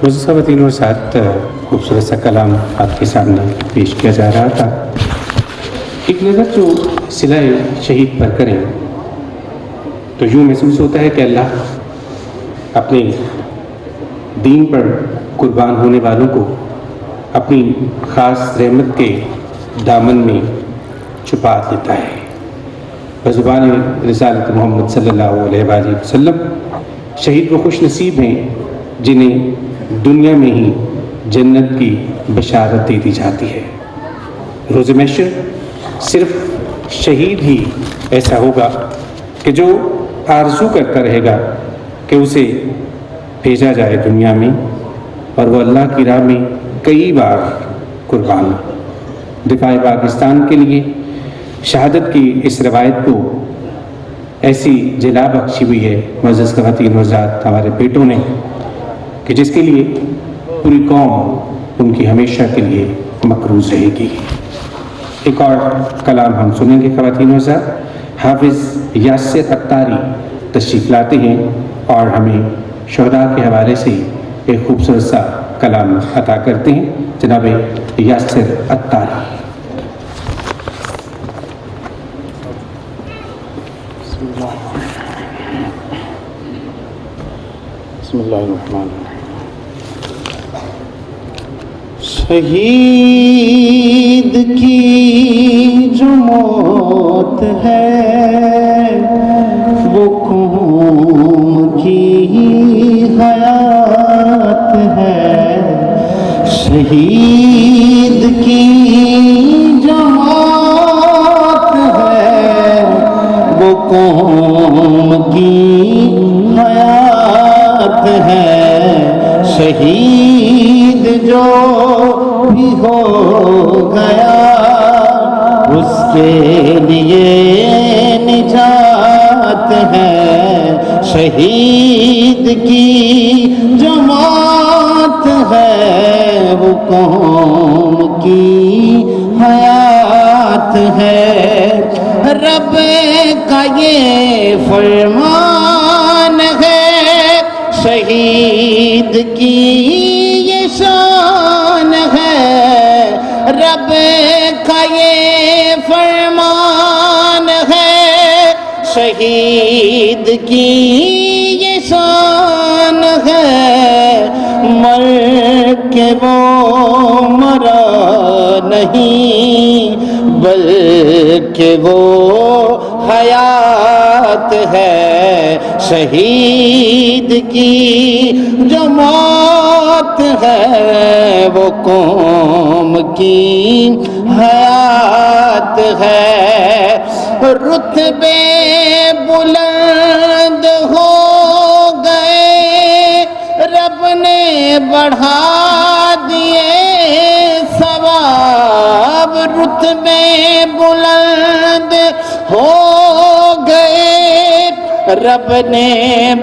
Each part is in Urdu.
معزز خواتین اور ساتھ خوبصورت سا کلام آپ کے سامنے پیش کیا جا رہا تھا. ایک نظر جو صلہ شہید پر کریں تو یوں محسوس ہوتا ہے کہ اللہ اپنے دین پر قربان ہونے والوں کو اپنی خاص رحمت کے دامن میں چھپا دیتا ہے. بزبان رسالت محمد صلی اللہ علیہ وآلہ وسلم شہید وہ خوش نصیب ہیں جنہیں دنیا میں ہی جنت کی بشارت دے دی جاتی ہے. روز محشر صرف شہید ہی ایسا ہوگا کہ جو آرزو کرتا رہے گا کہ اسے بھیجا جائے دنیا میں اور وہ اللہ کی راہ میں کئی بار قربان. دفاع پاکستان کے لیے شہادت کی اس روایت کو ایسی جلا بخشی ہوئی ہے معزز خواتین و حضرات ہمارے بیٹوں نے کہ جس کے لیے پوری قوم ان کی ہمیشہ کے لیے مقروض رہے گی. ایک اور کلام ہم سنیں گے خواتین و حضرات. حافظ یاسر اتاری تشریف لاتے ہیں اور ہمیں شہداء کے حوالے سے ایک خوبصورت سا کلام عطا کرتے ہیں. جناب یاسر اتاری. بسم اللہ الرحمن الرحیم. شہید کی جو موت ہے وہ قوم کی حیات ہے. شہید کی جو موت ہے وہ قوم کی حیات ہے. شہید جو بھی ہو گیا اس کے لیے نجات ہے. شہید کی جو موت ہے وہ قوم کی حیات ہے. رب کا یہ فرمان ہے شہید کی یہ شان ہے. رب کا یہ فرمان ہے شہید کی یہ شان ہے. مر کے وہ مرا نہیں بلکہ وہ حیات ہے. شہید کی جو موت ہے وہ قوم کی حیات ہے. رتبے بلند ہو گئے رب نے بڑھا دیے ثواب. رتبے بلند ہو گئے رب نے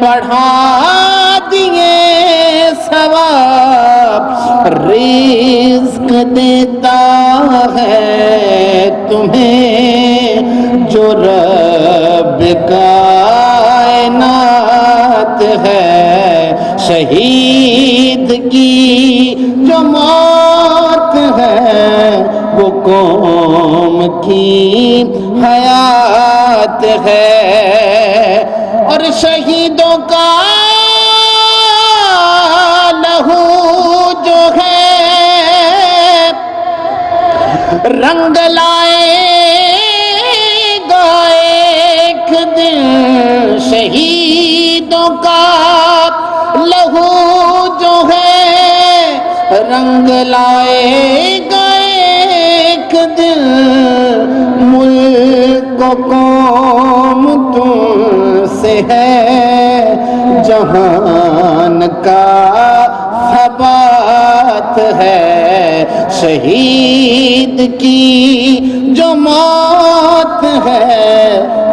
بڑھا دیے ثواب. رزق دیتا ہے تمہیں جو رب کائنات ہے. شہید کی جو موت ہے وہ قوم کی حیات ہے. اور شہیدوں کا لہو جو ہے رنگ لائے گا ایک دن. شہیدوں کا لہو جو ہے رنگ لائے گا ایک دن. ملک و قوم تم سے ہے جہان کا ثبات ہے. شہید کی جو موت ہے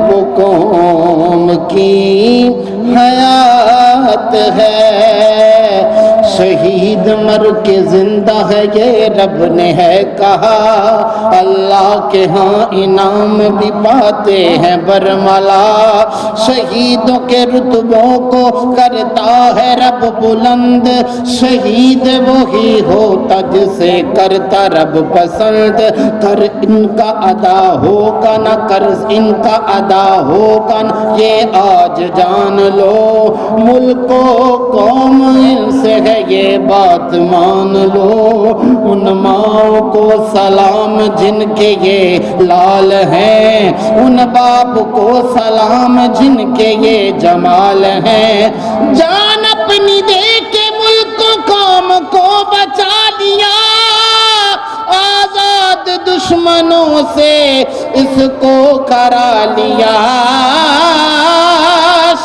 وہ قوم کی حیات ہے. شہید شہید مر کے زندہ ہے یہ رب نے ہے کہا، اللہ کے ہاں انعام بھی پاتے ہیں برملا، شہیدوں کے رتبوں کو کرتا ہے رب بلند، شہید وہی ہوتا جسے کرتا رب پسند، کر ان کا ادا ہوگا نہ قرض ان کا ادا ہوگا نہ، یہ آج جان لو ملک و قوم ان سے ہے یہ بات مان لو، ان ماؤں کو سلام جن کے یہ لال ہیں، ان باپ کو سلام جن کے یہ جمال ہیں، جان اپنی دے کے ملک و قوم کو بچا لیا، آزاد دشمنوں سے اس کو کرا لیا،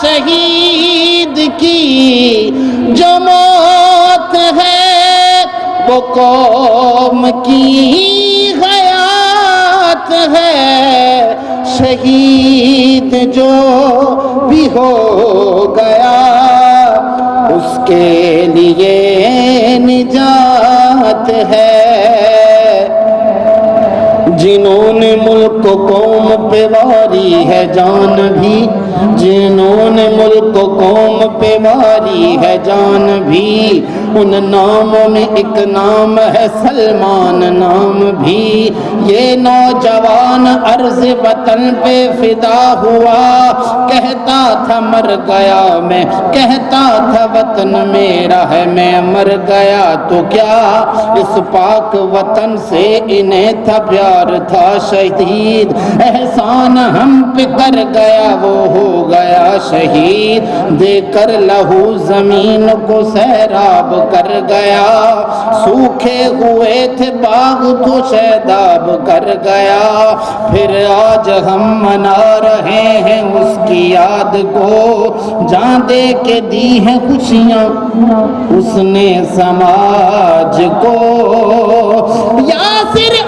شہید کی جو موت ہے وہ قوم کی حیات ہے، شہید جو بھی ہو گیا اس کے لیے نجات ہے، جنہوں نے ملک و قوم پہ واری ہے جان بھی، جنہوں نے ملک و قوم پہ واری ہے جان بھی، ان ناموں میں ایک نام ہے سلمان نام بھی، یہ نوجوان عرض وطن پہ فدا ہوا، کہتا تھا مر گیا میں، کہتا تھا وطن میرا ہے میں مر گیا تو کیا، اس پاک وطن سے انہیں تھا پیار تھا شہید، احسان ہم پہ کر گیا وہ ہو گیا شہید، دے کر لہو زمین کو سیراب کر گیا، سوکھے ہوئے تھے باغ تو شیداب کر گیا، پھر آج ہم منا رہے ہیں اس کی یاد کو، جان دے کے دی ہیں خوشیاں اس نے سماج کو، یاسر